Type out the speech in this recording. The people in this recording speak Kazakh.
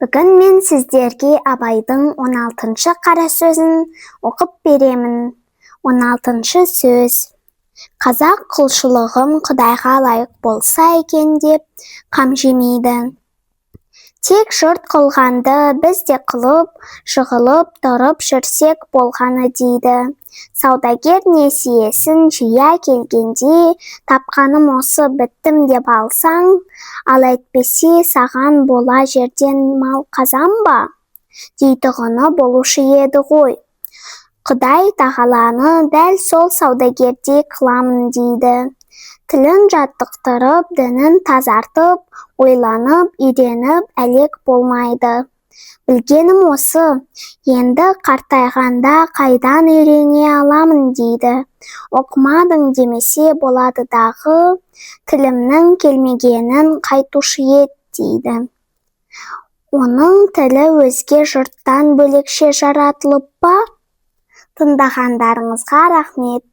Бүгін мен сіздерге Абайдың 16-шы қара сөзін оқып беремін. 16-шы сөз. Қазақ құлшылығым Құдайға лайық болса екен деп қам жемейді. Тек жұрт қылғанды біз де қылып, жығылып тұрып жүрсек болғаны дейді. Саудагер несиесін жия келгенде, тапқаным осы біттім деп алсаң, ал әйтпесе саған бола жерден мал қазам ба? дейтұғыны болушы еді ғой. Құдай тағаланы дәл сол саудагердей қыламын дейді. Тілін жаттықтырып, дінін тазартып, ойланып, үйреніп әлек болмайды. Білгенім осы, енді қартайғанда қайдан үйрене аламын дейді. Оқымадың демесе болады дағы, тілімнің келмегенін қайтушы ед дейді. Оның тілі өзге жұрттан бөлекше жаратылып па? Тыңдағандарыңызға рахмет.